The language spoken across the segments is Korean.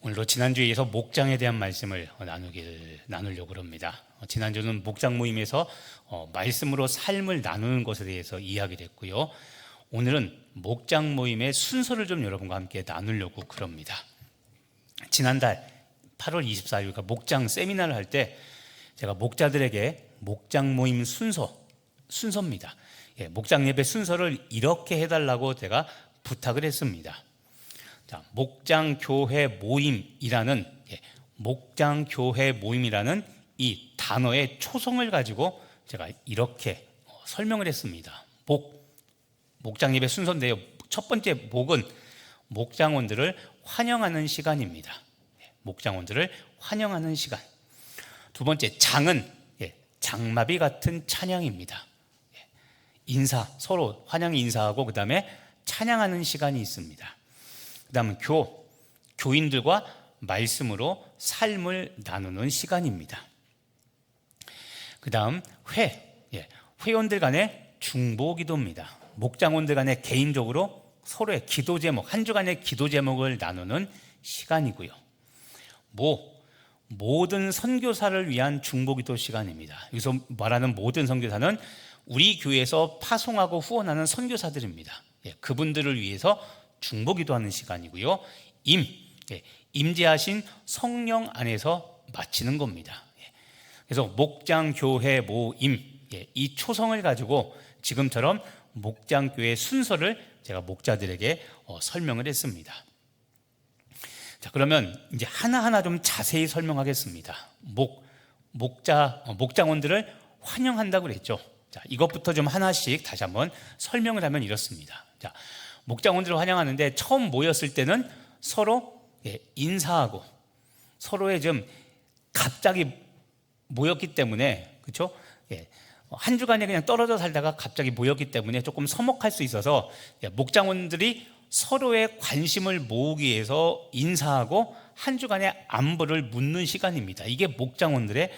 오늘도 지난주에 이어서 목장에 대한 말씀을 나누려고 합니다. 지난주는 목장 모임에서 말씀으로 삶을 나누는 것에 대해서 이야기를 했고요. 오늘은 목장 모임의 순서를 좀 여러분과 함께 나누려고 합니다. 지난달 8월 24일과 목장 세미나를 할 때 제가 목자들에게 목장 모임 순서입니다. 목장 예배 순서를 이렇게 해달라고 제가 부탁을 했습니다. 자, 목장 교회 모임이라는 이 단어의 초성을 가지고 제가 이렇게 설명을 했습니다. 목장 예배 순서인데요. 첫 번째 목은 목장원들을 환영하는 시간입니다. 목장원들을 환영하는 시간. 두 번째 장은 장마비 같은 찬양입니다. 서로 환영 인사하고 그 다음에 찬양하는 시간이 있습니다. 그 다음은 교인들과 말씀으로 삶을 나누는 시간입니다. 그 다음 회원들 간의 중보기도입니다. 목장원들 간의 개인적으로 서로의 기도 제목, 한 주간의 기도 제목을 나누는 시간이고요. 모든 선교사를 위한 중보기도 시간입니다. 여기서 말하는 모든 선교사는 우리 교회에서 파송하고 후원하는 선교사들입니다. 그분들을 위해서 중보기도하는 시간이고요. 임재하신 성령 안에서 마치는 겁니다. 그래서 목장 교회 모임, 이 초성을 가지고 지금처럼 목장교회 순서를 제가 목자들에게 설명을 했습니다. 자, 그러면 이제 하나하나 좀 자세히 설명하겠습니다. 목장원들을 환영한다고 그랬죠. 자, 이것부터 좀 하나씩 다시 한번 설명을 하면 이렇습니다. 자, 목장원들을 환영하는데 처음 모였을 때는 서로 인사하고 서로의 좀 갑자기 모였기 때문에 그렇죠? 한 주간에 그냥 떨어져 살다가 갑자기 모였기 때문에 조금 서먹할 수 있어서 목장원들이 서로의 관심을 모으기 위해서 인사하고 한 주간의 안부를 묻는 시간입니다. 이게 목장원들을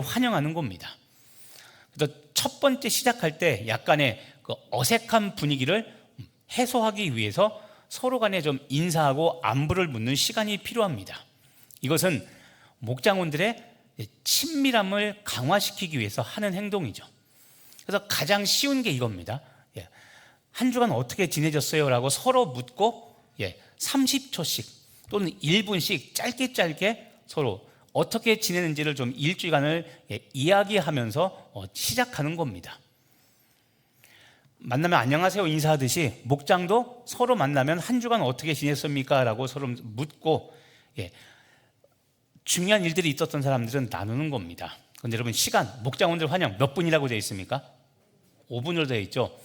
환영하는 겁니다. 그래서 첫 번째 시작할 때 약간의 그 어색한 분위기를 해소하기 위해서 서로 간에 좀 인사하고 안부를 묻는 시간이 필요합니다. 이것은 목장원들의 친밀함을 강화시키기 위해서 하는 행동이죠. 그래서 가장 쉬운 게 이겁니다. 한 주간 어떻게 지내셨어요? 라고 서로 묻고 30초씩 또는 1분씩 짧게 서로 어떻게 지내는지를 좀 일주일간을 이야기하면서 시작하는 겁니다. 만나면 안녕하세요 인사하듯이 목장도 서로 만나면 한 주간 어떻게 지냈습니까? 라고 서로 묻고 중요한 일들이 있었던 사람들은 나누는 겁니다. 그런데 여러분 목장원들 환영 몇 분이라고 되어 있습니까? 5분으로 되어 있죠.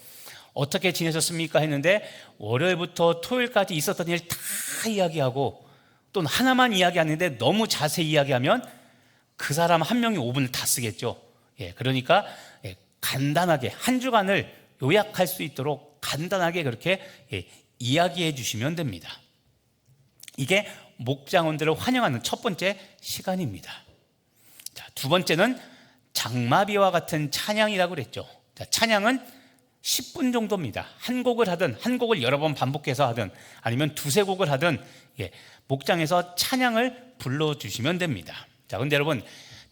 어떻게 지내셨습니까? 했는데 월요일부터 토요일까지 있었던 일 다 이야기하고 또는 하나만 이야기하는데 너무 자세히 이야기하면 그 사람 한 명이 5분을 다 쓰겠죠. 그러니까 간단하게 한 주간을 요약할 수 있도록 간단하게 그렇게 이야기해 주시면 됩니다. 이게 목장원들을 환영하는 첫 번째 시간입니다. 자, 두 번째는 장마비와 같은 찬양이라고 그랬죠. 자, 찬양은 10분 정도입니다. 한 곡을 하든 한 곡을 여러 번 반복해서 하든 아니면 두세 곡을 하든 목장에서 찬양을 불러주시면 됩니다. 자, 근데 여러분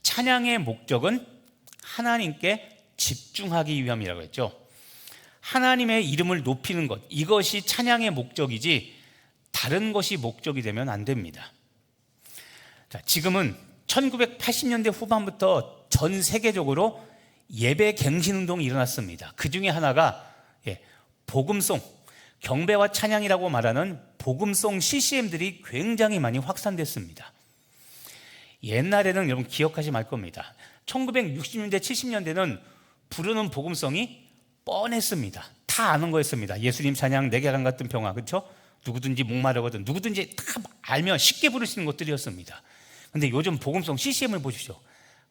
찬양의 목적은 하나님께 집중하기 위함이라고 했죠. 하나님의 이름을 높이는 것, 이것이 찬양의 목적이지 다른 것이 목적이 되면 안 됩니다. 자, 지금은 1980년대 후반부터 전 세계적으로 예배 갱신 운동이 일어났습니다. 그 중에 하나가 복음송, 경배와 찬양이라고 말하는 복음송 CCM들이 굉장히 많이 확산됐습니다. 옛날에는 여러분 기억하시면 알 겁니다. 1960년대, 70년대는 부르는 복음성이 뻔했습니다. 다 아는 거였습니다. 예수님 찬양, 내게 강 같은 평화, 그렇죠? 누구든지 목마르거든 누구든지 다 알면 쉽게 부를 수 있는 것들이었습니다. 그런데 요즘 복음성 CCM을 보십시오.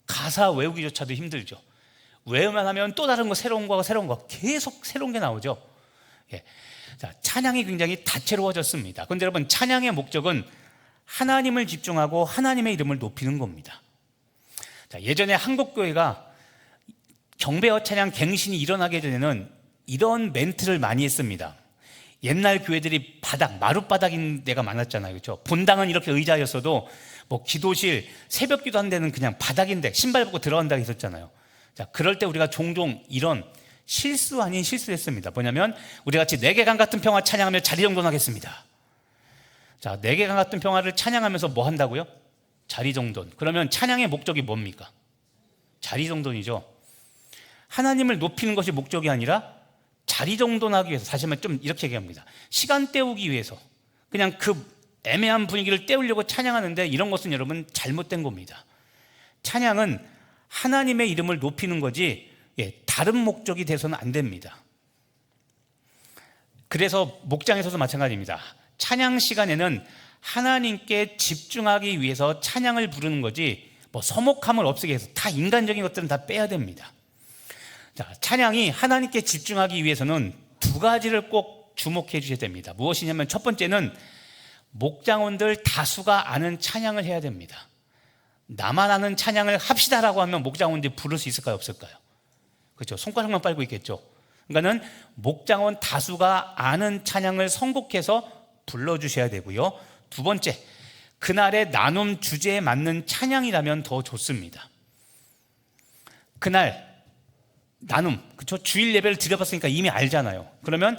가사 외우기조차도 힘들죠. 외우만 하면 또 다른 거 새로운 거 계속 새로운 게 나오죠. 자, 찬양이 굉장히 다채로워졌습니다. 그런데 여러분 찬양의 목적은 하나님을 집중하고 하나님의 이름을 높이는 겁니다. 자, 예전에 한국교회가 경배와 찬양 갱신이 일어나기 전에는 이런 멘트를 많이 했습니다. 옛날 교회들이 마룻바닥인 데가 많았잖아요. 그렇죠? 본당은 이렇게 의자였어도 뭐 기도실, 새벽 기도하는 데는 그냥 바닥인데 신발 벗고 들어간다고 했었잖아요. 자, 그럴 때 우리가 종종 이런 실수 아닌 실수를 했습니다. 뭐냐면 우리 같이 내게 강 같은 평화 찬양하며 자리정돈하겠습니다. 자, 내게 강 같은 평화를 찬양하면서 뭐 한다고요? 자리정돈. 그러면 찬양의 목적이 뭡니까? 자리정돈이죠. 하나님을 높이는 것이 목적이 아니라 자리정돈하기 위해서, 다시 한번 좀 이렇게 얘기합니다. 시간 때우기 위해서 그냥 그 애매한 분위기를 때우려고 찬양하는데, 이런 것은 여러분 잘못된 겁니다. 찬양은 하나님의 이름을 높이는 거지 다른 목적이 돼서는 안 됩니다. 그래서 목장에서도 마찬가지입니다. 찬양 시간에는 하나님께 집중하기 위해서 찬양을 부르는 거지 뭐 서먹함을 없애기 위해서 다 인간적인 것들은 다 빼야 됩니다. 자, 찬양이 하나님께 집중하기 위해서는 두 가지를 꼭 주목해 주셔야 됩니다. 무엇이냐면 첫 번째는 목장원들 다수가 아는 찬양을 해야 됩니다. 나만 아는 찬양을 합시다라고 하면 목장원들이 부를 수 있을까요, 없을까요? 그렇죠. 손가락만 빨고 있겠죠. 그러니까는 목장원 다수가 아는 찬양을 선곡해서 불러주셔야 되고요. 두 번째, 그날의 나눔 주제에 맞는 찬양이라면 더 좋습니다. 그날 나눔, 그렇죠? 주일 예배를 드려봤으니까 이미 알잖아요. 그러면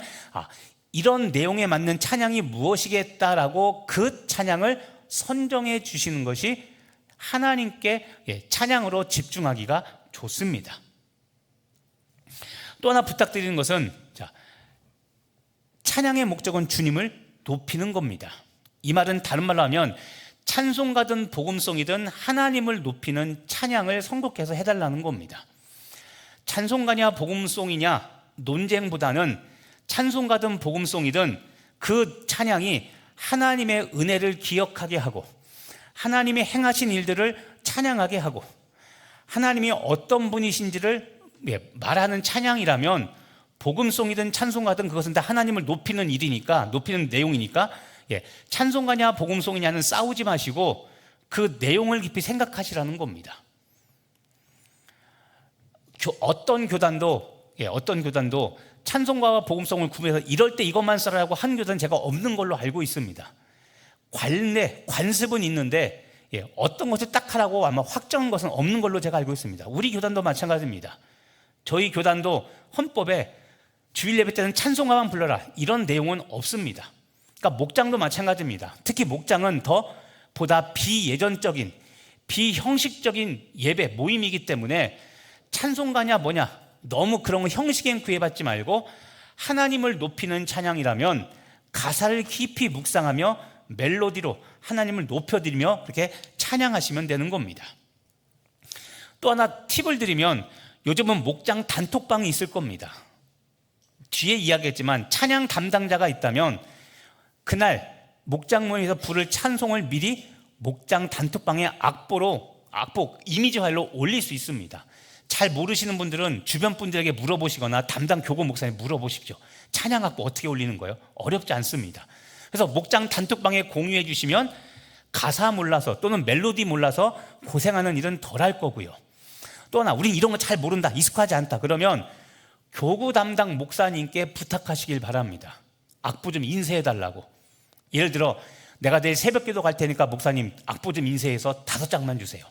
이런 내용에 맞는 찬양이 무엇이겠다라고 그 찬양을 선정해 주시는 것이 하나님께 찬양으로 집중하기가 좋습니다. 또 하나 부탁드리는 것은, 찬양의 목적은 주님을 높이는 겁니다. 이 말은 다른 말로 하면 찬송가든 복음송이든 하나님을 높이는 찬양을 선곡해서 해달라는 겁니다. 찬송가냐 복음송이냐 논쟁보다는 찬송가든 복음송이든 그 찬양이 하나님의 은혜를 기억하게 하고 하나님이 행하신 일들을 찬양하게 하고 하나님이 어떤 분이신지를 말하는 찬양이라면, 복음송이든 찬송가든 그것은 다 하나님을 높이는 일이니까, 높이는 내용이니까 찬송가냐 복음송이냐는 싸우지 마시고 그 내용을 깊이 생각하시라는 겁니다. 어떤 교단도 찬송가와 복음송을 구분해서 이럴 때 이것만 써라라고 한 교단은 제가 없는 걸로 알고 있습니다. 관습은 있는데 어떤 것을 딱 하라고 아마 확정한 것은 없는 걸로 제가 알고 있습니다. 우리 교단도 마찬가지입니다. 저희 교단도 헌법에 주일 예배 때는 찬송가만 불러라 이런 내용은 없습니다. 그러니까 목장도 마찬가지입니다. 특히 목장은 보다 비예전적인 비형식적인 예배 모임이기 때문에 찬송가냐 뭐냐 너무 그런 거 형식엔 구애받지 말고 하나님을 높이는 찬양이라면 가사를 깊이 묵상하며 멜로디로 하나님을 높여드리며 그렇게 찬양하시면 되는 겁니다. 또 하나 팁을 드리면, 요즘은 목장 단톡방이 있을 겁니다. 뒤에 이야기했지만 찬양 담당자가 있다면 그날 목장 모임에서 부를 찬송을 미리 목장 단톡방에 악보 이미지 파일로 올릴 수 있습니다. 잘 모르시는 분들은 주변 분들에게 물어보시거나 담당 교구 목사님 물어보십시오. 찬양 악보 어떻게 올리는 거예요? 어렵지 않습니다. 그래서 목장 단톡방에 공유해 주시면 가사 몰라서 또는 멜로디 몰라서 고생하는 일은 덜 할 거고요. 또 하나, 우린 이런 거 잘 모른다, 익숙하지 않다 그러면 교구 담당 목사님께 부탁하시길 바랍니다. 악보 좀 인쇄해 달라고. 예를 들어 내가 내일 새벽기도 갈 테니까 목사님 악보 좀 인쇄해서 5장만 주세요.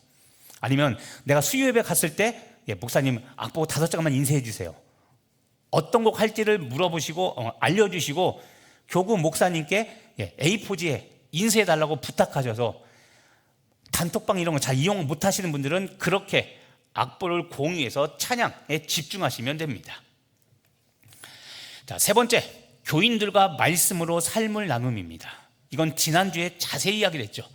아니면 내가 수요예배 갔을 때 목사님 악보 5장만 인쇄해 주세요. 어떤 곡 할지를 물어보시고 알려주시고 교구 목사님께 A4지에 인쇄해 달라고 부탁하셔서, 단톡방 이런 거 잘 이용 못 하시는 분들은 그렇게 악보를 공유해서 찬양에 집중하시면 됩니다. 세 번째, 교인들과 말씀으로 삶을 나눔입니다. 이건 지난주에 자세히 이야기를 했죠.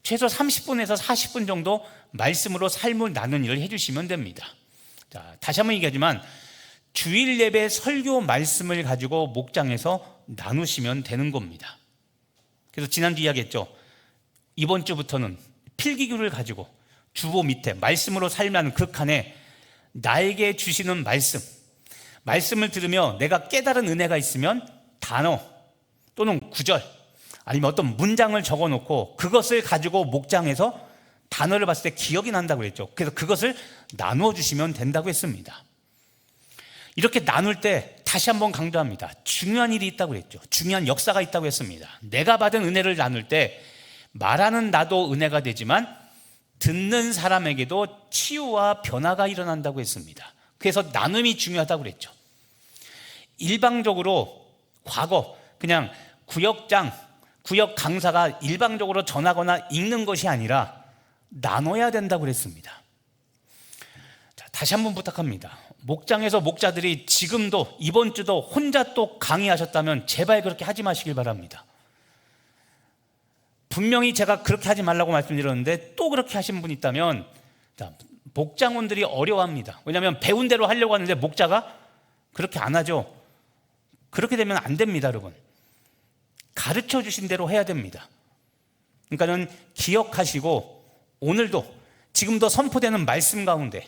최소 30분에서 40분 정도 말씀으로 삶을 나누는 일을 해주시면 됩니다. 다시 한번 얘기하지만 주일 예배 설교 말씀을 가지고 목장에서 나누시면 되는 겁니다. 그래서 지난주 이야기했죠. 이번 주부터는 필기구를 가지고 주보 밑에 말씀으로 살면 그 칸에 나에게 주시는 말씀을 들으며 내가 깨달은 은혜가 있으면 단어 또는 구절 아니면 어떤 문장을 적어놓고 그것을 가지고 목장에서 단어를 봤을 때 기억이 난다고 했죠. 그래서 그것을 나누어 주시면 된다고 했습니다. 이렇게 나눌 때 다시 한번 강조합니다. 중요한 일이 있다고 그랬죠. 중요한 역사가 있다고 했습니다. 내가 받은 은혜를 나눌 때 말하는 나도 은혜가 되지만 듣는 사람에게도 치유와 변화가 일어난다고 했습니다. 그래서 나눔이 중요하다고 그랬죠. 일방적으로 과거 그냥 구역장, 구역 강사가 일방적으로 전하거나 읽는 것이 아니라 나눠야 된다고 그랬습니다. 자, 다시 한번 부탁합니다. 목장에서 목자들이 지금도 이번 주도 혼자 또 강의하셨다면 제발 그렇게 하지 마시길 바랍니다. 분명히 제가 그렇게 하지 말라고 말씀드렸는데 또 그렇게 하신 분이 있다면, 자, 목장원들이 어려워합니다. 왜냐하면 배운 대로 하려고 하는데 목자가 그렇게 안 하죠. 그렇게 되면 안 됩니다, 여러분. 가르쳐 주신 대로 해야 됩니다. 그러니까는 기억하시고 오늘도 지금도 선포되는 말씀 가운데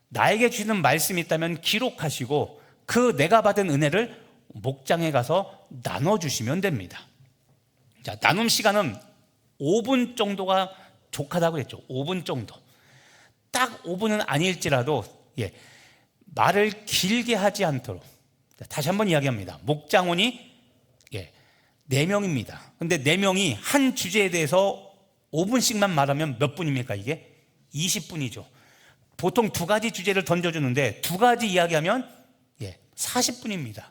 나에게 주시는 말씀이 있다면 기록하시고 그 내가 받은 은혜를 목장에 가서 나눠주시면 됩니다. 자, 나눔 시간은 5분 정도가 족하다고 그랬죠. 5분 정도. 딱 5분은 아닐지라도 말을 길게 하지 않도록. 다시 한번 이야기합니다. 목장원이 4명입니다. 근데 4명이 한 주제에 대해서 5분씩만 말하면 몇 분입니까 이게? 20분이죠. 보통 2가지 주제를 던져주는데 2가지 이야기하면 40분입니다.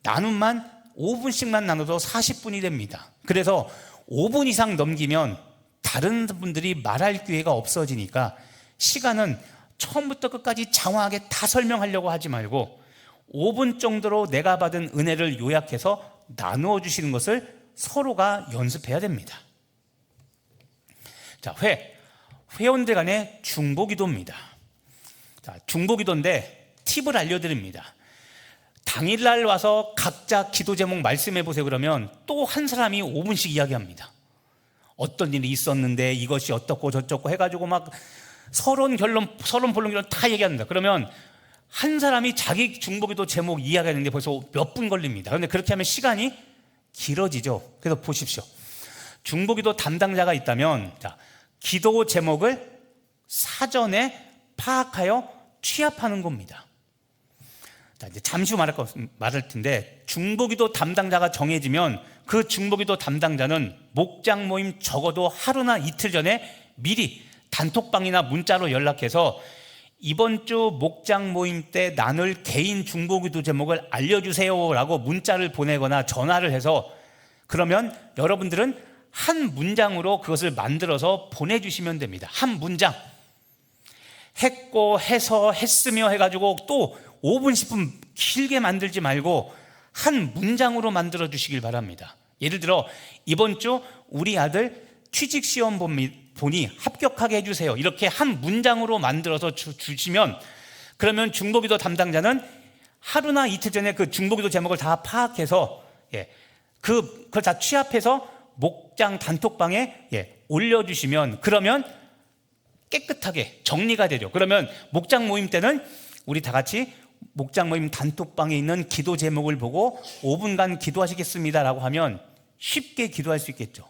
나눔만 5분씩만 나눠도 40분이 됩니다. 그래서 5분 이상 넘기면 다른 분들이 말할 기회가 없어지니까 시간은 처음부터 끝까지 장황하게 다 설명하려고 하지 말고 5분 정도로 내가 받은 은혜를 요약해서 나누어 주시는 것을 서로가 연습해야 됩니다. 자, 회원들 간의 중보기도입니다. 자, 중보기도인데 팁을 알려드립니다. 당일날 와서 각자 기도 제목 말씀해 보세요 그러면 또 한 사람이 5분씩 이야기합니다. 어떤 일이 있었는데 이것이 어떻고 저쩌고 해가지고 막 서론 본론 결론 다 얘기합니다. 그러면 한 사람이 자기 중보기도 제목 이야기하는데 벌써 몇 분 걸립니다. 그런데 그렇게 하면 시간이 길어지죠. 그래서 보십시오. 중보기도 담당자가 있다면 기도 제목을 사전에 파악하여 취합하는 겁니다. 자, 이제 잠시 후 말할 텐데 중보기도 담당자가 정해지면 그 중보기도 담당자는 목장 모임 적어도 하루나 이틀 전에 미리 단톡방이나 문자로 연락해서 이번 주 목장 모임 때 나눌 개인 중보기도 제목을 알려주세요 라고 문자를 보내거나 전화를 해서 그러면 여러분들은 한 문장으로 그것을 만들어서 보내주시면 됩니다. 한 문장. 했고 해서 했으며 해가지고 또 5분 10분 길게 만들지 말고 한 문장으로 만들어 주시길 바랍니다. 예를 들어 이번 주 우리 아들 취직시험 보니 합격하게 해주세요. 이렇게 한 문장으로 만들어서 주시면 그러면 중보기도 담당자는 하루나 이틀 전에 그 중보기도 제목을 다 파악해서 그걸 다 취합해서 목장 단톡방에 올려주시면 그러면 깨끗하게 정리가 되죠. 그러면 목장 모임 때는 우리 다 같이 목장 모임 단톡방에 있는 기도 제목을 보고 5분간 기도하시겠습니다 라고 하면 쉽게 기도할 수 있겠죠.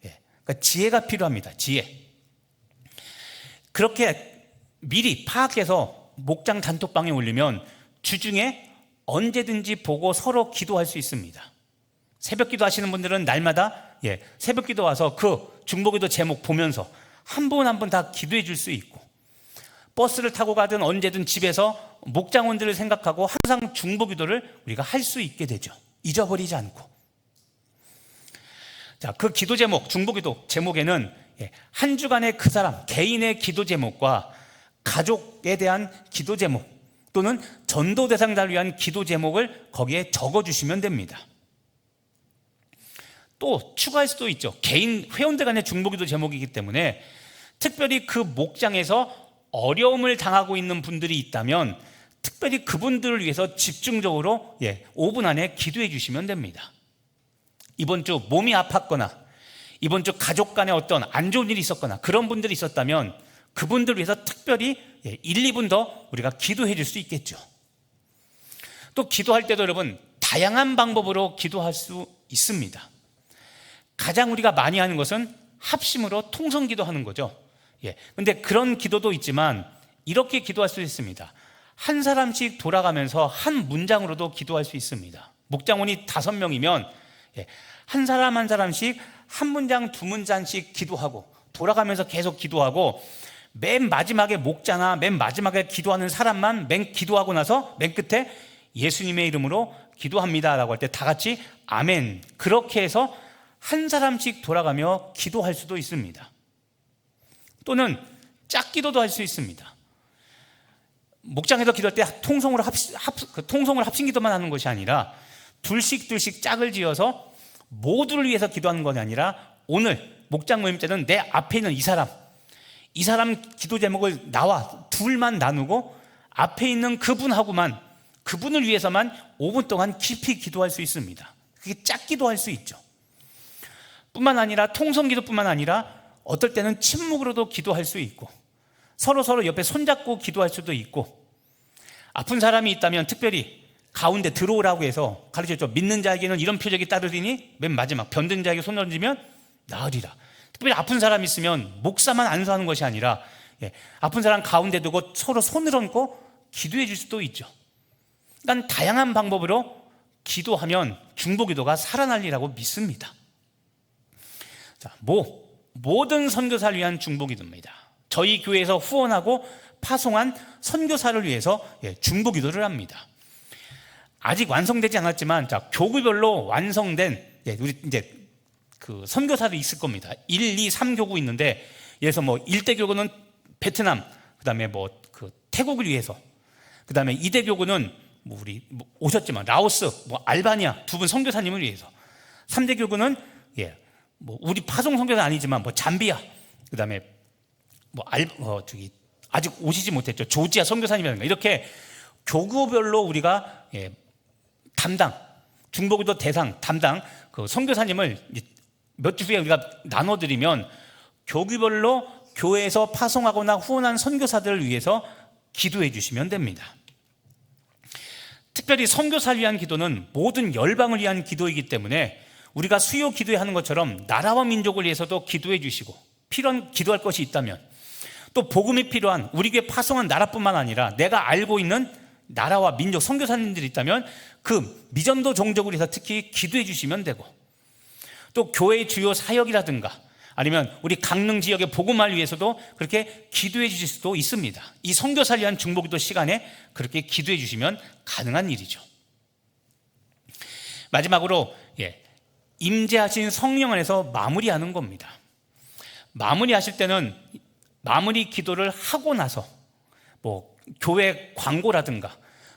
그러니까 지혜가 필요합니다. 지혜. 그렇게 미리 파악해서 목장 단톡방에 올리면 주중에 언제든지 보고 서로 기도할 수 있습니다. 새벽 기도 하시는 분들은 날마다 새벽 기도 와서 그 중보기도 제목 보면서 한 분 한 분 다 기도해 줄 수 있고 버스를 타고 가든 언제든 집에서 목장원들을 생각하고 항상 중보기도를 우리가 할 수 있게 되죠. 잊어버리지 않고. 자, 그 기도 제목, 중보기도 제목에는 한 주간의 그 사람 개인의 기도 제목과 가족에 대한 기도 제목 또는 전도 대상자를 위한 기도 제목을 거기에 적어주시면 됩니다. 또 추가할 수도 있죠. 개인 회원들 간의 중보기도 제목이기 때문에 특별히 그 목장에서 어려움을 당하고 있는 분들이 있다면 특별히 그분들을 위해서 집중적으로 5분 안에 기도해 주시면 됩니다. 이번 주 몸이 아팠거나 이번 주 가족 간에 어떤 안 좋은 일이 있었거나 그런 분들이 있었다면 그분들을 위해서 특별히 1, 2분 더 우리가 기도해 줄 수 있겠죠. 또 기도할 때도 여러분 다양한 방법으로 기도할 수 있습니다. 가장 우리가 많이 하는 것은 합심으로 통성기도하는 거죠. 근데 그런 기도도 있지만 이렇게 기도할 수 있습니다. 한 사람씩 돌아가면서 한 문장으로도 기도할 수 있습니다. 목장원이 5명이면 한 사람 한 사람씩 한 문장, 2문장씩 기도하고 돌아가면서 계속 기도하고 맨 마지막에 목자나 맨 마지막에 기도하는 사람만 맨 기도하고 나서 맨 끝에 예수님의 이름으로 기도합니다 라고 할 때 다 같이 아멘, 그렇게 해서 한 사람씩 돌아가며 기도할 수도 있습니다. 또는 짝기도도 할 수 있습니다. 목장에서 기도할 때 통성으로 합심기도만 하는 것이 아니라 둘씩 짝을 지어서 모두를 위해서 기도하는 것이 아니라 오늘 목장 모임 때는 내 앞에 있는 이 사람 기도 제목을 나와 둘만 나누고 앞에 있는 그분하고만, 그분을 위해서만 5분 동안 깊이 기도할 수 있습니다. 그게 짝기도할 수 있죠. 뿐만 아니라 통성기도뿐만 아니라 어떨 때는 침묵으로도 기도할 수 있고 서로 옆에 손잡고 기도할 수도 있고, 아픈 사람이 있다면 특별히 가운데 들어오라고 해서 가르쳤죠. 믿는 자에게는 이런 표적이 따르리니 맨 마지막 병든 자에게 손을 얹으면 나으리라. 특별히 아픈 사람이 있으면 목사만 안수하는 것이 아니라 아픈 사람 가운데 두고 서로 손을 얹고 기도해 줄 수도 있죠. 그러니까 다양한 방법으로 기도하면 중보기도가 살아날리라고 믿습니다. 자, 모든 선교사를 위한 중보기도입니다. 저희 교회에서 후원하고 파송한 선교사를 위해서 중보기도를 합니다. 아직 완성되지 않았지만 교구별로 완성된 우리 이제 그 선교사들이 있을 겁니다. 1, 2, 3교구 있는데, 예를 들어서 1대 교구는 베트남, 그다음에 그 태국을 위해서, 그다음에 2대 교구는 우리 오셨지만 라오스, 알바니아 2분 선교사님을 위해서, 3대 교구는 우리 파송 선교사 아니지만 잠비아, 그다음에 아직 오시지 못했죠 조지아 선교사님이라든가, 이렇게 교구별로 우리가 담당, 중보기도 대상 담당 그 선교사님을 몇 주 후에 우리가 나눠드리면 교구별로 교회에서 파송하거나 후원한 선교사들을 위해서 기도해 주시면 됩니다. 특별히 선교사를 위한 기도는 모든 열방을 위한 기도이기 때문에 우리가 수요 기도하는 것처럼 나라와 민족을 위해서도 기도해 주시고, 필요한 기도할 것이 있다면 또 복음이 필요한 우리 교회 파송한 나라뿐만 아니라 내가 알고 있는 나라와 민족 선교사님들이 있다면 그 미전도 종족을 위해서 특히 기도해 주시면 되고, 또 교회의 주요 사역이라든가 아니면 우리 강릉 지역의 복음화를 위해서도 그렇게 기도해 주실 수도 있습니다. 이 선교사를 위한 중보기도 시간에 그렇게 기도해 주시면 가능한 일이죠. 마지막으로 임재하신 성령 안에서 마무리하는 겁니다. 마무리하실 때는 마무리 기도를 하고 나서 교회 광고라든가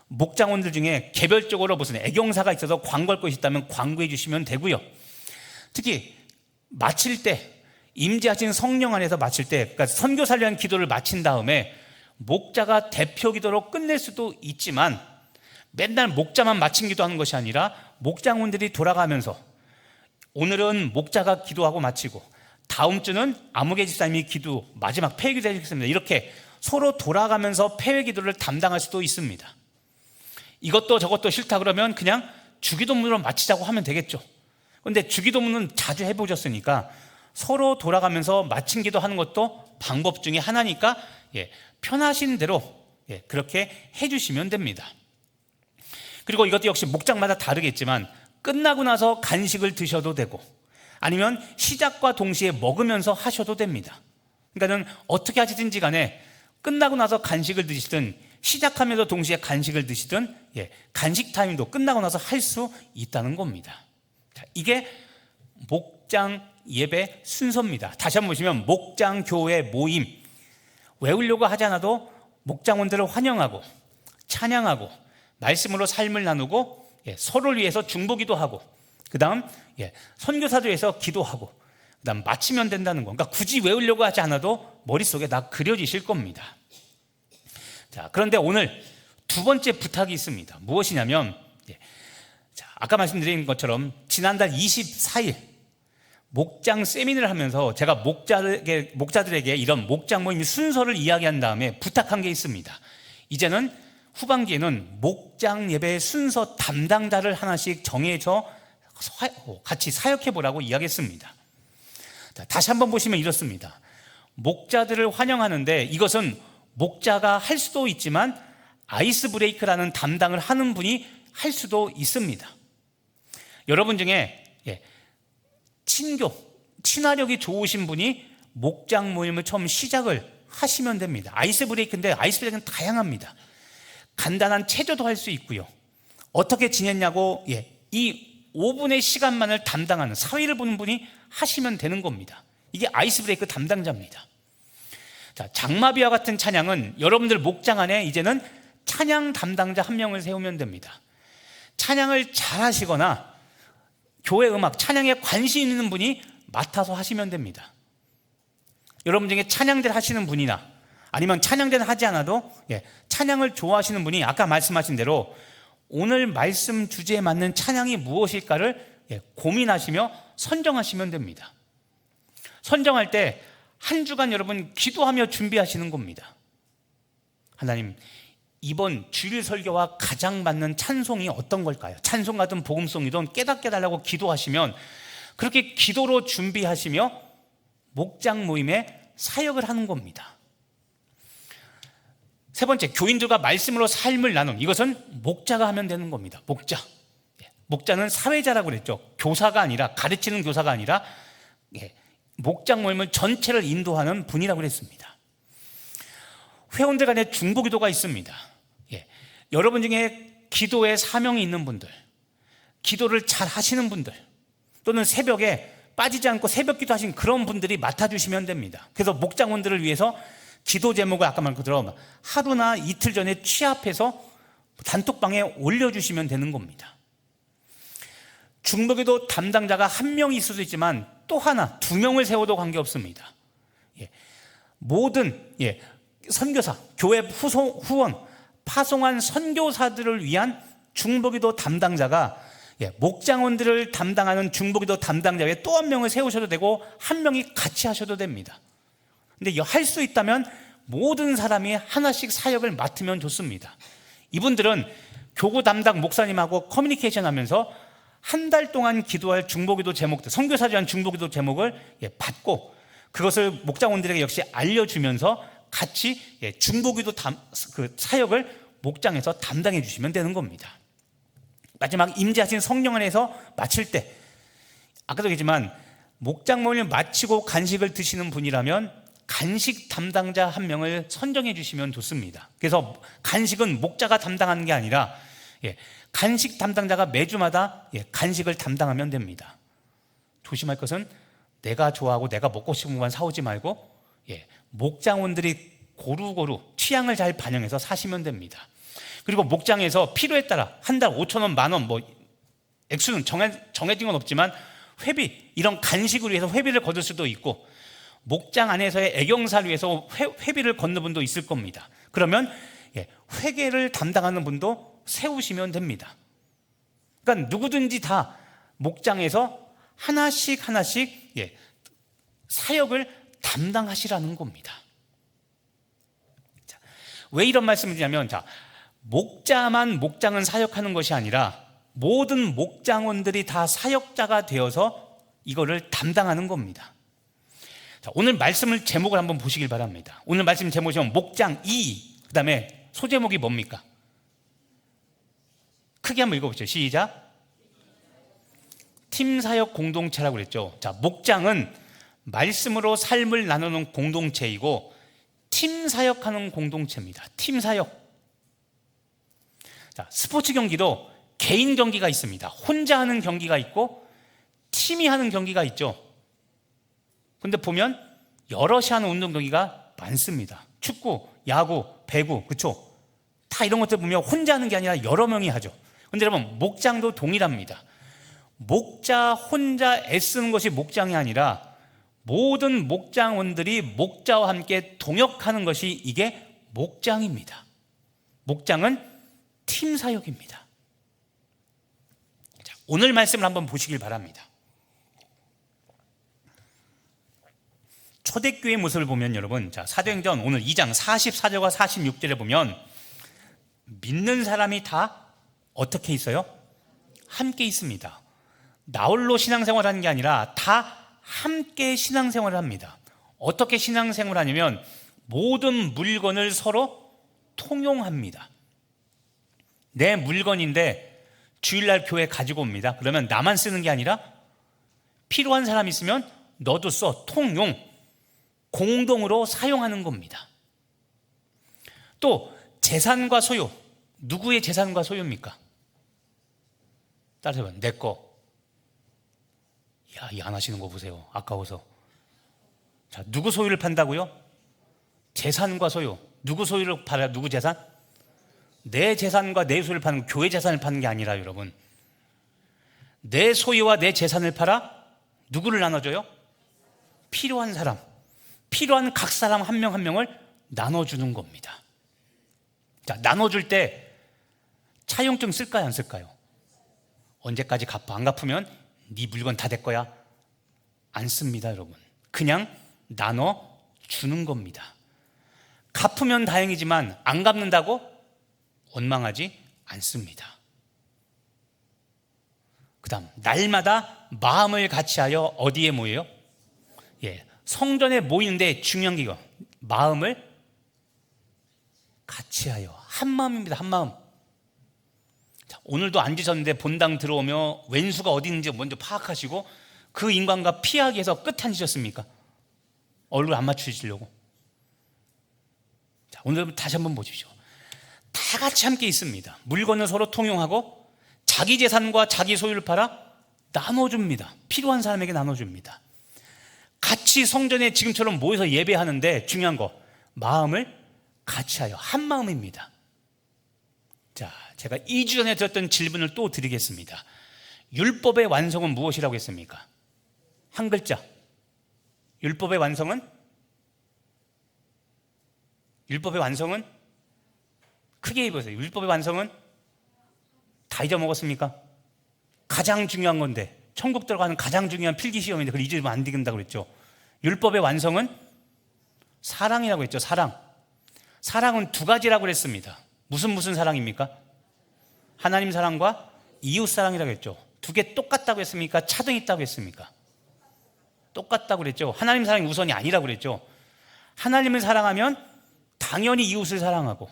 목장원들 중에 개별적으로 무슨 애경사가 있어서 광고할 것이 있다면 광고해 주시면 되고요. 특히 마칠 때, 임재하신 성령 안에서 마칠 때, 그러니까 선교사를 위한 기도를 마친 다음에 목자가 대표 기도로 끝낼 수도 있지만, 맨날 목자만 마친 기도하는 것이 아니라 목장원들이 돌아가면서 오늘은 목자가 기도하고 마치고 다음 주는 아무개 집사님이 기도, 마지막 폐회기도 해주겠습니다. 이렇게 서로 돌아가면서 폐회기도를 담당할 수도 있습니다. 이것도 저것도 싫다 그러면 그냥 주기도문으로 마치자고 하면 되겠죠. 그런데 주기도문은 자주 해보셨으니까 서로 돌아가면서 마친 기도하는 것도 방법 중에 하나니까 편하신 대로 그렇게 해주시면 됩니다. 그리고 이것도 역시 목장마다 다르겠지만 끝나고 나서 간식을 드셔도 되고 아니면 시작과 동시에 먹으면서 하셔도 됩니다. 그러니까는 어떻게 하시든지 간에 끝나고 나서 간식을 드시든 시작하면서 동시에 간식을 드시든 간식 타임도 끝나고 나서 할 수 있다는 겁니다. 자, 이게 목장 예배 순서입니다. 다시 한번 보시면 목장 교회 모임, 외우려고 하지 않아도 목장원들을 환영하고 찬양하고 말씀으로 삶을 나누고 서로를 위해서 중보기도 하고 그 다음 선교사들 위해서 기도하고 그 다음 마치면 된다는 거. 그러니까 굳이 외우려고 하지 않아도 머릿속에 다 그려지실 겁니다. 자, 그런데 오늘 두 번째 부탁이 있습니다. 무엇이냐면 아까 말씀드린 것처럼 지난달 24일 목장 세미나를 하면서 제가 목자들에게 이런 목장 모임 순서를 이야기한 다음에 부탁한 게 있습니다. 이제는 후반기에는 목장 예배 순서 담당자를 하나씩 정해서 같이 사역해 보라고 이야기했습니다. 자, 다시 한번 보시면 이렇습니다. 목자들을 환영하는데 이것은 목자가 할 수도 있지만 아이스 브레이크라는 담당을 하는 분이 할 수도 있습니다. 여러분 중에 친화력이 좋으신 분이 목장 모임을 처음 시작을 하시면 됩니다. 아이스 브레이크인데 아이스 브레이크는 다양합니다. 간단한 체조도 할 수 있고요. 어떻게 지냈냐고 이 5분의 시간만을 담당하는 사회를 보는 분이 하시면 되는 겁니다. 이게 아이스 브레이크 담당자입니다. 자, 장마비와 같은 찬양은 여러분들 목장 안에 이제는 찬양 담당자 한 명을 세우면 됩니다. 찬양을 잘 하시거나 교회 음악, 찬양에 관심 있는 분이 맡아서 하시면 됩니다. 여러분 중에 찬양대를 하시는 분이나 아니면 찬양대는 하지 않아도 찬양을 좋아하시는 분이 아까 말씀하신 대로 오늘 말씀 주제에 맞는 찬양이 무엇일까를 고민하시며 선정하시면 됩니다. 선정할 때 한 주간 여러분 기도하며 준비하시는 겁니다. 하나님, 이번 주일 설교와 가장 맞는 찬송이 어떤 걸까요? 찬송가든 복음송이든 깨닫게 달라고 기도하시면 그렇게 기도로 준비하시며 목장 모임에 사역을 하는 겁니다. 세 번째, 교인들과 말씀으로 삶을 나눈, 이것은 목자가 하면 되는 겁니다. 목자는 사회자라고 그랬죠. 교사가 아니라, 가르치는 교사가 아니라 목장 모임을 전체를 인도하는 분이라고 그랬습니다. 회원들 간에 중보기도가 있습니다. 여러분 중에 기도에 사명이 있는 분들, 기도를 잘 하시는 분들, 또는 새벽에 빠지지 않고 새벽기도 하신 그런 분들이 맡아주시면 됩니다. 그래서 목장원들을 위해서 기도 제목을 아까 말한 것처럼 하루나 이틀 전에 취합해서 단톡방에 올려주시면 되는 겁니다. 중보기도 담당자가 한 명이 있을 수 있지만 또 하나, 두 명을 세워도 관계없습니다. 모든 선교사, 교회 후원, 파송한 선교사들을 위한 중보기도 담당자가 목장원들을 담당하는 중보기도 담당자 외에 또 한 명을 세우셔도 되고 한 명이 같이 하셔도 됩니다. 근데 할 수 있다면 모든 사람이 하나씩 사역을 맡으면 좋습니다. 이분들은 교구 담당 목사님하고 커뮤니케이션 하면서 한 달 동안 기도할 중보기도 제목들, 선교사를 위한 중보기도 제목을 받고 그것을 목장원들에게 역시 알려주면서 같이 중보기도 사역을 목장에서 담당해 주시면 되는 겁니다. 마지막 임재하신 성령 안에서 마칠 때, 아까도 얘기했지만 목장 모임을 마치고 간식을 드시는 분이라면 간식 담당자 한 명을 선정해 주시면 좋습니다. 그래서 간식은 목자가 담당하는 게 아니라 간식 담당자가 매주마다 간식을 담당하면 됩니다. 조심할 것은 내가 좋아하고 내가 먹고 싶은 것만 사오지 말고 목장원들이 고루고루 취향을 잘 반영해서 사시면 됩니다. 그리고 목장에서 필요에 따라 한 달 5,000원, 만원, 액수는 정해진 건 없지만 회비, 이런 간식을 위해서 회비를 거둘 수도 있고 목장 안에서의 애경사를 위해서 회비를 걷는 분도 있을 겁니다. 그러면 회계를 담당하는 분도 세우시면 됩니다. 그러니까 누구든지 다 목장에서 하나씩 사역을 담당하시라는 겁니다. 왜 이런 말씀을 드리냐면, 목자만 목장은 사역하는 것이 아니라 모든 목장원들이 다 사역자가 되어서 이거를 담당하는 겁니다. 오늘 말씀을 제목을 한번 보시길 바랍니다. 오늘 말씀 제목이 목장 2, 그 다음에 소제목이 뭡니까? 크게 한번 읽어보죠. 시작. 팀사역 공동체라고 그랬죠. 목장은 말씀으로 삶을 나누는 공동체이고 팀사역하는 공동체입니다. 팀사역. 스포츠 경기도 개인 경기가 있습니다. 혼자 하는 경기가 있고 팀이 하는 경기가 있죠. 근데 보면 여럿이 하는 운동 경기가 많습니다. 축구, 야구, 배구, 그렇죠? 다 이런 것들 보면 혼자 하는 게 아니라 여러 명이 하죠. 근데 여러분, 목장도 동일합니다. 목자 혼자 애쓰는 것이 목장이 아니라 모든 목장원들이 목자와 함께 동역하는 것이 이게 목장입니다. 목장은 팀 사역입니다. 오늘 말씀을 한번 보시길 바랍니다. 초대교회의 모습을 보면 여러분, 사도행전 오늘 2장 44절과 46절에 보면 믿는 사람이 다 어떻게 있어요? 함께 있습니다. 나홀로 신앙생활하는 게 아니라 다 함께 신앙생활을 합니다. 어떻게 신앙생활을 하냐면 모든 물건을 서로 통용합니다. 내 물건인데 주일날 교회 가지고 옵니다. 그러면 나만 쓰는 게 아니라 필요한 사람 있으면 너도 써. 통용, 공동으로 사용하는 겁니다. 또 재산과 소유, 누구의 재산과 소유입니까? 따라서 내 거. 야, 이 안 하시는 거 보세요. 아까워서. 자, 누구 소유를 판다고요? 재산과 소유. 누구 소유를 팔아요? 누구 재산? 내 재산과 내 소유를 파는, 교회 재산을 파는 게 아니라 여러분, 내 소유와 내 재산을 팔아 누구를 나눠줘요? 필요한 사람, 필요한 각 사람 한 명 한 명을 나눠주는 겁니다. 자, 나눠줄 때 차용증 쓸까요, 안 쓸까요? 언제까지 갚아? 안 갚으면 네 물건 다 될 거야. 안 씁니다, 여러분. 그냥 나눠주는 겁니다. 갚으면 다행이지만 안 갚는다고 원망하지 않습니다. 그 다음, 날마다 마음을 같이하여 어디에 모여요? 성전에 모이는데 중요한 게 이거, 마음을 같이하여. 한 마음입니다. 한 마음. 자, 오늘도 앉으셨는데 본당 들어오며 왼수가 어디 있는지 먼저 파악하시고 그 인간과 피하기 위해서 끝에 앉으셨습니까? 얼굴 안 맞추시려고. 자, 오늘 다시 한번 보십시오. 다 같이 함께 있습니다. 물건을 서로 통용하고 자기 재산과 자기 소유를 팔아 나눠줍니다. 필요한 사람에게 나눠줍니다. 같이 성전에 지금처럼 모여서 예배하는데 중요한 거, 마음을 같이하여. 한 마음입니다. 자, 제가 2주 전에 드렸던 질문을 또 드리겠습니다. 율법의 완성은 무엇이라고 했습니까? 한 글자. 율법의 완성은 크게 입으세요. 율법의 완성은 다 잊어먹었습니까? 가장 중요한 건데, 천국 들어가는 가장 중요한 필기시험인데 그걸 잊으면 안 된다고 그랬죠. 율법의 완성은 사랑이라고 했죠. 사랑은 두 가지라고 그랬습니다. 무슨 사랑입니까? 하나님 사랑과 이웃 사랑이라고 했죠. 두 개 똑같다고 했습니까? 차등 있다고 했습니까? 똑같다고 그랬죠. 하나님 사랑이 우선이 아니라고 그랬죠. 하나님을 사랑하면 당연히 이웃을 사랑하고,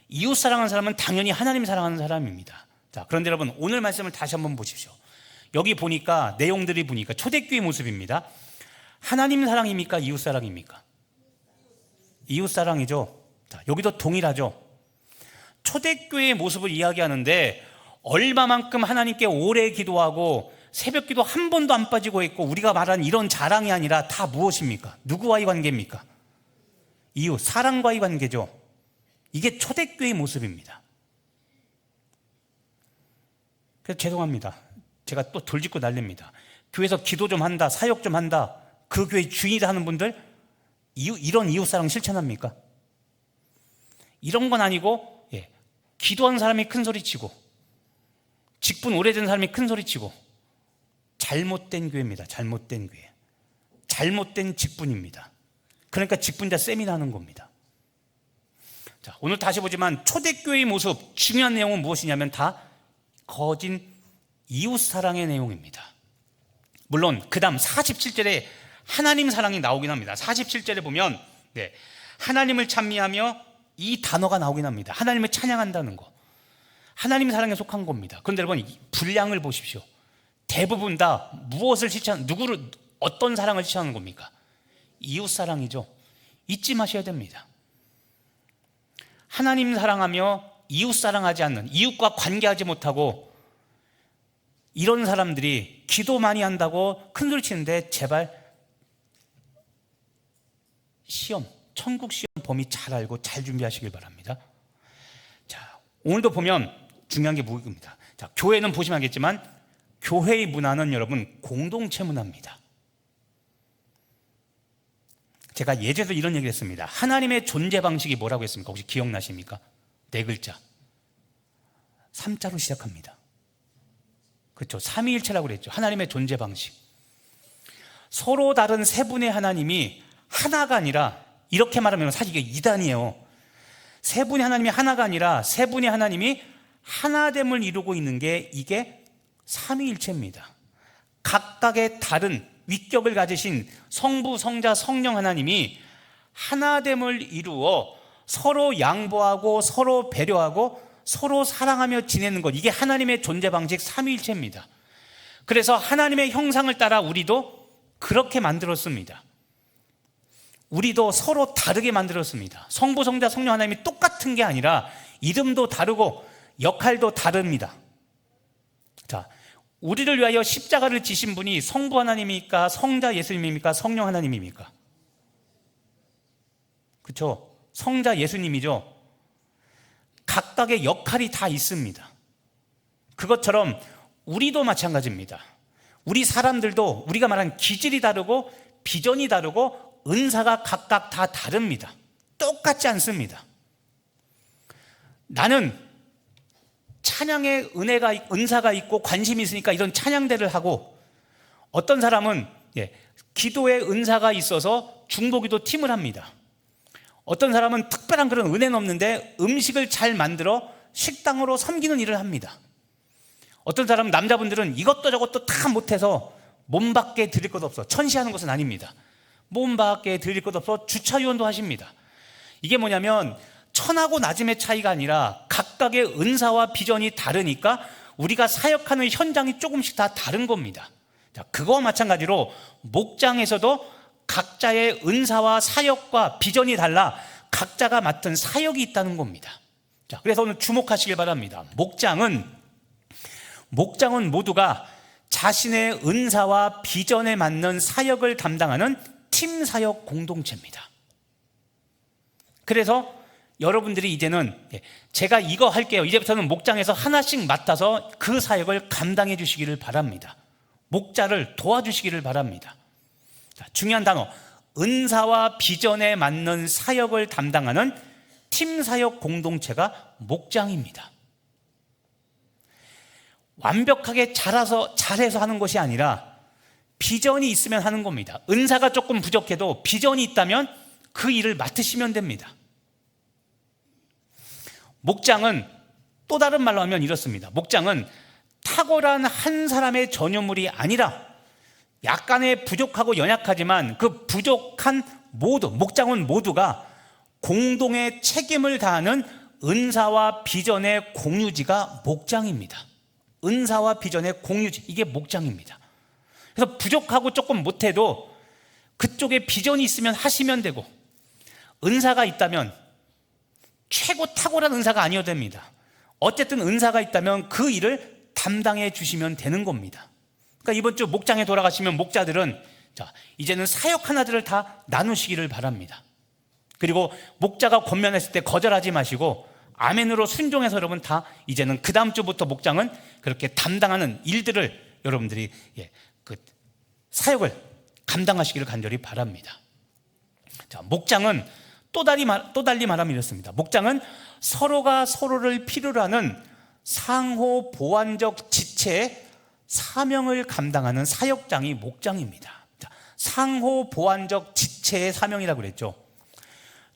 이웃 사랑하는 사람은 당연히 하나님 사랑하는 사람입니다. 자, 그런데 여러분, 오늘 말씀을 다시 한번 보십시오. 여기 보니까 내용들이 보니까 초대교회 모습입니다. 하나님 사랑입니까? 이웃 사랑입니까? 이웃 사랑이죠. 자, 여기도 동일하죠. 초대교회의 모습을 이야기하는데 얼마만큼 하나님께 오래 기도하고 새벽 기도 한 번도 안 빠지고 있고, 우리가 말하는 이런 자랑이 아니라 다 무엇입니까? 누구와의 관계입니까? 이웃, 사랑과의 관계죠. 이게 초대교회의 모습입니다. 그래서 죄송합니다. 제가 또 돌직구 날립니다. 교회에서 기도 좀 한다, 사역 좀 한다, 그 교회 주인이다 하는 분들, 이런 이웃사랑 실천합니까? 이런 건 아니고, 기도하는 사람이 큰 소리치고 직분 오래된 사람이 큰 소리치고, 잘못된 교회입니다. 잘못된 교회, 잘못된 직분입니다. 그러니까 직분자 세미나하는 겁니다. 자, 오늘 다시 보지만 초대교회의 모습, 중요한 내용은 무엇이냐면 다 거짓 이웃사랑의 내용입니다. 물론 그 다음 47절에 하나님 사랑이 나오긴 합니다. 47절에 보면 하나님을 찬미하며 이 단어가 나오긴 합니다. 하나님을 찬양한다는 거, 하나님 사랑에 속한 겁니다. 그런데 여러분, 분량을 보십시오. 대부분 다 무엇을 누구를, 어떤 사랑을 실천하는 겁니까? 이웃사랑이죠. 잊지 마셔야 됩니다. 하나님 사랑하며 이웃사랑하지 않는, 이웃과 관계하지 못하고 이런 사람들이 기도 많이 한다고 큰소리 치는데, 제발 시험, 천국 시험 범위 잘 알고 잘 준비하시길 바랍니다. 자, 오늘도 보면 중요한 게 무엇입니다. 자, 교회는 보시면 알겠지만 교회의 문화는 여러분 공동체 문화입니다. 제가 예전에도 이런 얘기를 했습니다. 하나님의 존재 방식이 뭐라고 했습니까? 혹시 기억나십니까? 4글자 3자로 시작합니다. 그렇죠. 삼위일체라고 그랬죠. 하나님의 존재 방식. 서로 다른 세 분의 하나님이 하나가 아니라, 이렇게 말하면 사실 이게 이단이에요. 세 분의 하나님이 하나가 아니라 세 분의 하나님이 하나됨을 이루고 있는 게, 이게 삼위일체입니다. 각각의 다른 위격을 가지신 성부, 성자, 성령 하나님이 하나됨을 이루어 서로 양보하고 서로 배려하고 서로 사랑하며 지내는 것, 이게 하나님의 존재 방식 삼위일체입니다. 그래서 하나님의 형상을 따라 우리도 그렇게 만들었습니다. 우리도 서로 다르게 만들었습니다. 성부, 성자, 성령 하나님이 똑같은 게 아니라 이름도 다르고 역할도 다릅니다. 자, 우리를 위하여 십자가를 지신 분이 성부 하나님입니까? 성자 예수님입니까? 성령 하나님입니까? 그렇죠? 성자 예수님이죠. 각각의 역할이 다 있습니다. 그것처럼 우리도 마찬가지입니다. 우리 사람들도 우리가 말한 기질이 다르고 비전이 다르고 은사가 각각 다 다릅니다. 똑같지 않습니다. 나는 찬양의 은사가 있고 관심이 있으니까 이런 찬양대를 하고, 어떤 사람은 기도의 은사가 있어서 중보기도 팀을 합니다. 어떤 사람은 특별한 그런 은혜는 없는데 음식을 잘 만들어 식당으로 섬기는 일을 합니다. 어떤 사람은, 남자분들은 이것도 저것도 다 못해서 몸 밖에 드릴 것 없어 천시하는 것은 아닙니다. 몸 밖에 드릴 것 없어 주차위원도 하십니다. 이게 뭐냐면 천하고 낮음의 차이가 아니라 각각의 은사와 비전이 다르니까 우리가 사역하는 현장이 조금씩 다 다른 겁니다. 자, 그거와 마찬가지로 목장에서도 각자의 은사와 사역과 비전이 달라 각자가 맡은 사역이 있다는 겁니다. 자, 그래서 오늘 주목하시길 바랍니다. 목장은 모두가 자신의 은사와 비전에 맞는 사역을 담당하는 팀 사역 공동체입니다. 그래서 여러분들이 이제는, 제가 이거 할게요, 이제부터는 목장에서 하나씩 맡아서 그 사역을 감당해 주시기를 바랍니다. 목자를 도와주시기를 바랍니다. 자, 중요한 단어, 은사와 비전에 맞는 사역을 담당하는 팀 사역 공동체가 목장입니다. 완벽하게 잘해서 하는 것이 아니라 비전이 있으면 하는 겁니다. 은사가 조금 부족해도 비전이 있다면 그 일을 맡으시면 됩니다. 목장은 또 다른 말로 하면 이렇습니다. 목장은 탁월한 한 사람의 전유물이 아니라 약간의 부족하고 연약하지만 그 부족한 목장은 모두가 공동의 책임을 다하는 은사와 비전의 공유지가 목장입니다. 은사와 비전의 공유지, 이게 목장입니다. 그래서 부족하고 조금 못해도 그쪽에 비전이 있으면 하시면 되고, 은사가 있다면, 최고 탁월한 은사가 아니어도 됩니다. 어쨌든 은사가 있다면 그 일을 담당해 주시면 되는 겁니다. 그러니까 이번 주 목장에 돌아가시면 목자들은, 자, 이제는 사역 하나들을 다 나누시기를 바랍니다. 그리고 목자가 권면했을 때 거절하지 마시고 아멘으로 순종해서 여러분 다 이제는 그 다음 주부터 목장은 그렇게 담당하는 일들을 여러분들이 그 사역을 감당하시기를 간절히 바랍니다. 자, 목장은 또 달리 말하면 이렇습니다. 목장은 서로가 서로를 필요로 하는 상호 보완적 지체의 사명을 감당하는 사역장이 목장입니다. 자, 상호 보완적 지체의 사명이라고 그랬죠.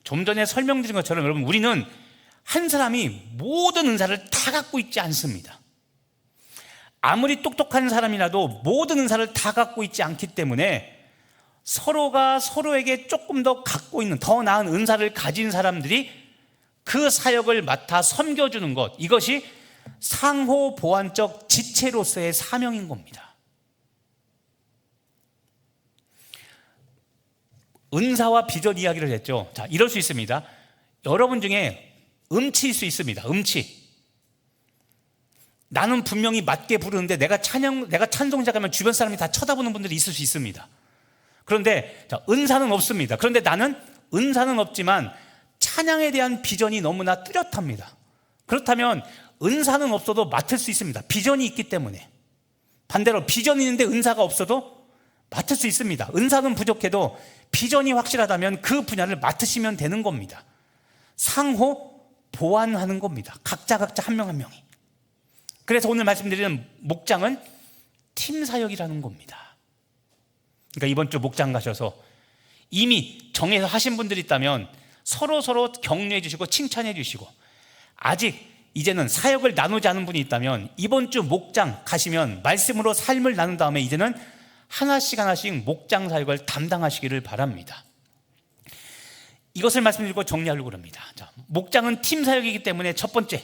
좀 전에 설명드린 것처럼 여러분, 우리는 한 사람이 모든 은사를 다 갖고 있지 않습니다. 아무리 똑똑한 사람이라도 모든 은사를 다 갖고 있지 않기 때문에 서로가 서로에게 조금 더 갖고 있는 더 나은 은사를 가진 사람들이 그 사역을 맡아 섬겨주는 것, 이것이 상호 보완적 지체로서의 사명인 겁니다. 은사와 비전 이야기를 했죠. 자, 이럴 수 있습니다. 여러분 중에 음치일 수 있습니다. 음치. 나는 분명히 맞게 부르는데 내가 찬송자 가면 주변 사람이 다 쳐다보는 분들이 있을 수 있습니다. 그런데 자, 은사는 없습니다. 그런데 나는 은사는 없지만 찬양에 대한 비전이 너무나 뚜렷합니다. 그렇다면 은사는 없어도 맡을 수 있습니다. 비전이 있기 때문에. 반대로 비전이 있는데 은사가 없어도 맡을 수 있습니다. 은사는 부족해도 비전이 확실하다면 그 분야를 맡으시면 되는 겁니다. 상호 보완하는 겁니다. 각자 한 명 한 명이. 그래서 오늘 말씀드리는 목장은 팀 사역이라는 겁니다. 그러니까 이번 주 목장 가셔서 이미 정해서 하신 분들이 있다면 서로 격려해 주시고 칭찬해 주시고, 아직 이제는 사역을 나누지 않은 분이 있다면 이번 주 목장 가시면 말씀으로 삶을 나눈 다음에 이제는 하나씩 목장 사역을 담당하시기를 바랍니다. 이것을 말씀드리고 정리하려고 합니다. 자, 목장은 팀 사역이기 때문에 첫 번째,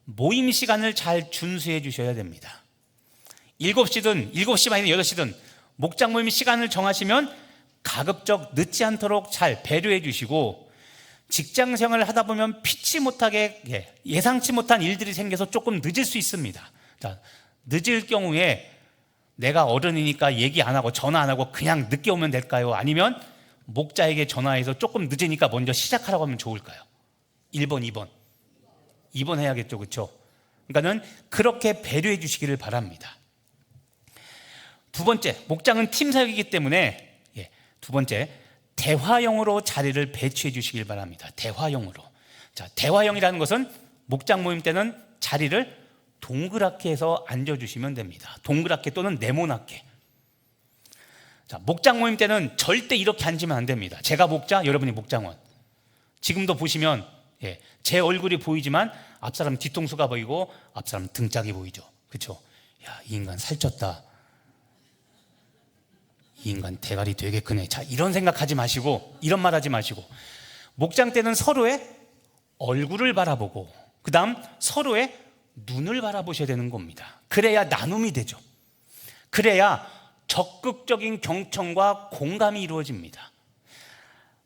모임 시간을 잘 준수해 주셔야 됩니다. 7시든 7시 반이든 8시든 목장 모임 시간을 정하시면 가급적 늦지 않도록 잘 배려해 주시고, 직장 생활을 하다 보면 피치 못하게 예상치 못한 일들이 생겨서 조금 늦을 수 있습니다. 자, 늦을 경우에 내가 어른이니까 얘기 안 하고 전화 안 하고 그냥 늦게 오면 될까요? 아니면 목자에게 전화해서 조금 늦으니까 먼저 시작하라고 하면 좋을까요? 1번, 2번. 2번 해야겠죠, 그렇죠? 그러니까는 그렇게 배려해 주시기를 바랍니다. 두 번째, 목장은 팀 사역이기 때문에 두 번째, 대화형으로 자리를 배치해 주시길 바랍니다. 대화형으로. 자, 대화형이라는 것은 목장 모임 때는 자리를 동그랗게 해서 앉아주시면 됩니다. 동그랗게 또는 네모나게. 자, 목장 모임 때는 절대 이렇게 앉으면 안 됩니다. 제가 목자, 여러분이 목장원. 지금도 보시면 제 얼굴이 보이지만 앞사람 뒤통수가 보이고 앞사람 등짝이 보이죠. 그렇죠? 야, 이 인간 살쪘다. 이 인간 대가리 되게 크네. 자, 이런 생각하지 마시고, 이런 말 하지 마시고, 목장 때는 서로의 얼굴을 바라보고 그 다음 서로의 눈을 바라보셔야 되는 겁니다. 그래야 나눔이 되죠. 그래야 적극적인 경청과 공감이 이루어집니다.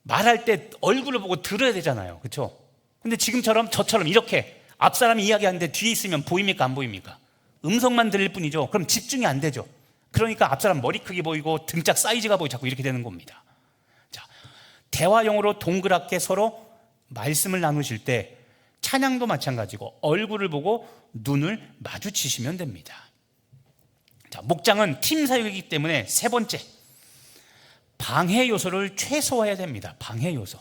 말할 때 얼굴을 보고 들어야 되잖아요. 그렇죠? 근데 지금처럼 저처럼 이렇게 앞사람이 이야기하는데 뒤에 있으면 보입니까? 안 보입니까? 음성만 들릴 뿐이죠. 그럼 집중이 안 되죠. 그러니까 앞사람 머리 크기 보이고 등짝 사이즈가 보이고 자꾸 이렇게 되는 겁니다. 자, 대화용으로 동그랗게 서로 말씀을 나누실 때 찬양도 마찬가지고 얼굴을 보고 눈을 마주치시면 됩니다. 자, 목장은 팀 사역이기 때문에 세 번째, 방해 요소를 최소화해야 됩니다. 방해 요소.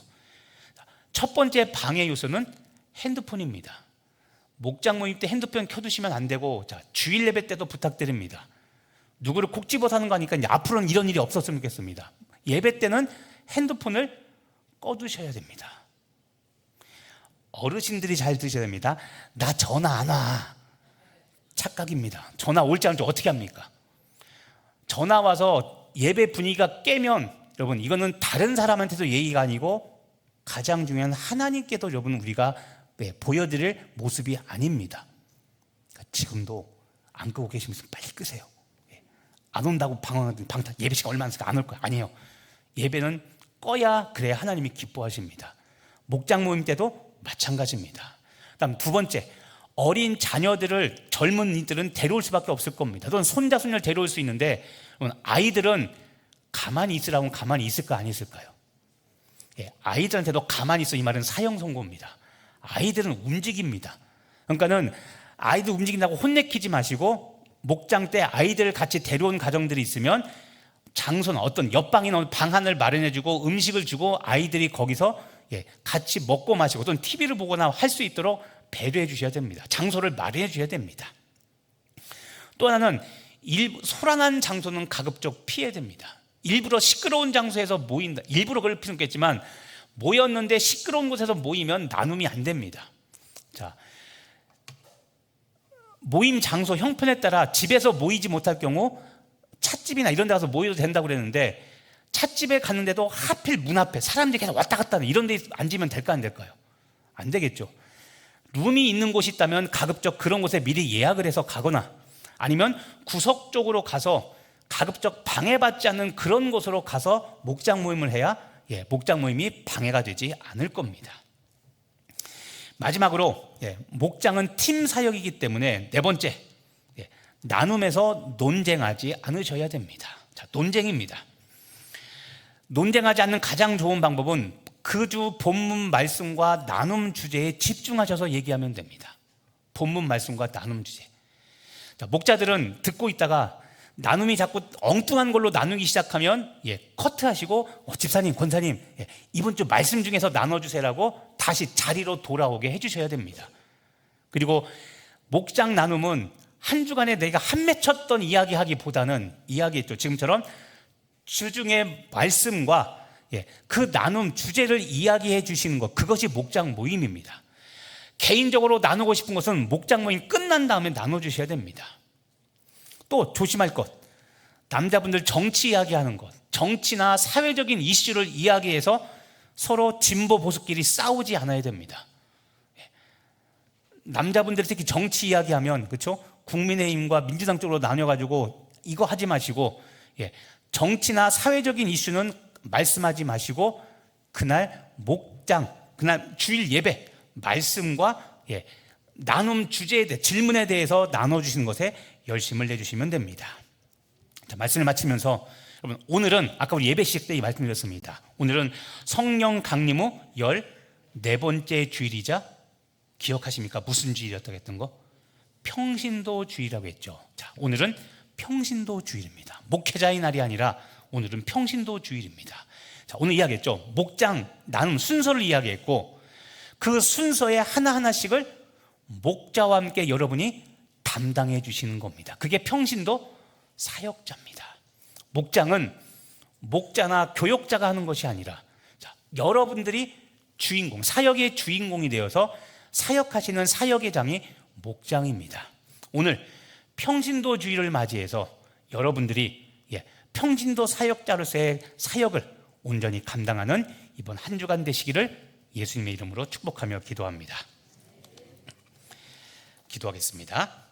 첫 번째 방해 요소는 핸드폰입니다. 목장 모임 때 핸드폰 켜두시면 안 되고, 자, 주일 예배 때도 부탁드립니다. 누구를 콕 집어서 하는 거니까 이제 앞으로는 이런 일이 없었으면 좋겠습니다. 예배 때는 핸드폰을 꺼두셔야 됩니다. 어르신들이 잘 들으셔야 됩니다. 나 전화 안 와. 착각입니다. 전화 올지 안 올지 어떻게 합니까? 전화 와서 예배 분위기가 깨면 여러분, 이거는 다른 사람한테도 예의가 아니고 가장 중요한 하나님께도 여러분 우리가 보여드릴 모습이 아닙니다. 그러니까 지금도 안 끄고 계시면 빨리 끄세요. 안 온다고 방황하든 방탄 예배 시간 얼마 안 있으니까 안 올 거야. 아니에요. 예배는 꺼야 그래야 하나님이 기뻐하십니다. 목장 모임 때도 마찬가지입니다. 그다음 두 번째, 어린 자녀들을 젊은 이들은 데려올 수밖에 없을 겁니다. 또는 손자 손녀를 데려올 수 있는데 아이들은 가만히 있으라고 가만히 있을까 안 있을까요? 아이들한테도 가만히 있어, 이 말은 사형 선고입니다. 아이들은 움직입니다. 그러니까는 아이들 움직인다고 혼내키지 마시고, 목장 때 아이들을 같이 데려온 가정들이 있으면 장소나 어떤 옆방이나 방 하나를 마련해주고 음식을 주고 아이들이 거기서 같이 먹고 마시고 또는 TV를 보거나 할 수 있도록 배려해 주셔야 됩니다. 장소를 마련해 주셔야 됩니다. 또 하나는 소란한 장소는 가급적 피해야 됩니다. 일부러 시끄러운 장소에서 모인다. 일부러 그럴 필요는 없겠지만 모였는데 시끄러운 곳에서 모이면 나눔이 안 됩니다. 자, 모임 장소 형편에 따라 집에서 모이지 못할 경우 찻집이나 이런 데 가서 모여도 된다고 그랬는데, 찻집에 갔는데도 하필 문 앞에 사람들이 계속 왔다 갔다 하는 이런 데 앉으면 될까 안 될까요? 안 되겠죠. 룸이 있는 곳이 있다면 가급적 그런 곳에 미리 예약을 해서 가거나 아니면 구석 쪽으로 가서 가급적 방해받지 않는 그런 곳으로 가서 목장 모임을 해야 목장 모임이 방해가 되지 않을 겁니다. 마지막으로 목장은 팀 사역이기 때문에 네 번째, 나눔에서 논쟁하지 않으셔야 됩니다. 자, 논쟁입니다. 논쟁하지 않는 가장 좋은 방법은 그 주 본문 말씀과 나눔 주제에 집중하셔서 얘기하면 됩니다. 본문 말씀과 나눔 주제. 자, 목자들은 듣고 있다가 나눔이 자꾸 엉뚱한 걸로 나누기 시작하면 커트하시고 집사님, 권사님 이번 주 말씀 중에서 나눠주세요라고 다시 자리로 돌아오게 해주셔야 됩니다. 그리고 목장 나눔은 한 주간에 내가 한 맺혔던 이야기하기보다는 이야기했죠. 지금처럼 주중에 말씀과 그 나눔 주제를 이야기해 주시는 것, 그것이 목장 모임입니다. 개인적으로 나누고 싶은 것은 목장 모임 끝난 다음에 나눠주셔야 됩니다. 또 조심할 것, 남자분들 정치 이야기하는 것, 정치나 사회적인 이슈를 이야기해서 서로 진보 보수끼리 싸우지 않아야 됩니다. 남자분들이 특히 정치 이야기하면 그렇죠? 국민의힘과 민주당 쪽으로 나뉘어가지고 이거 하지 마시고 정치나 사회적인 이슈는 말씀하지 마시고 그날 목장, 그날 주일 예배 말씀과 나눔 주제에 대해 질문에 대해서 나눠주시는 것에 열심을 내주시면 됩니다. 자, 말씀을 마치면서 여러분 오늘은 아까 우리 예배 시작 때 이 말씀드렸습니다. 오늘은 성령 강림 후 14번째 주일이자 기억하십니까? 무슨 주일이었다고 했던 거? 평신도 주일이라고 했죠. 자, 오늘은 평신도 주일입니다. 목회자의 날이 아니라 오늘은 평신도 주일입니다. 자, 오늘 이야기했죠. 목장 나눔 순서를 이야기했고 그 순서의 하나하나씩을 목자와 함께 여러분이 담당해 주시는 겁니다. 그게 평신도 사역자입니다. 목장은 목자나 교역자가 하는 것이 아니라 여러분들이 주인공, 사역의 주인공이 되어서 사역하시는 사역의 장이 목장입니다. 오늘 평신도 주일을 맞이해서 여러분들이 평신도 사역자로서의 사역을 온전히 감당하는 이번 한 주간 되시기를 예수님의 이름으로 축복하며 기도합니다. 기도하겠습니다.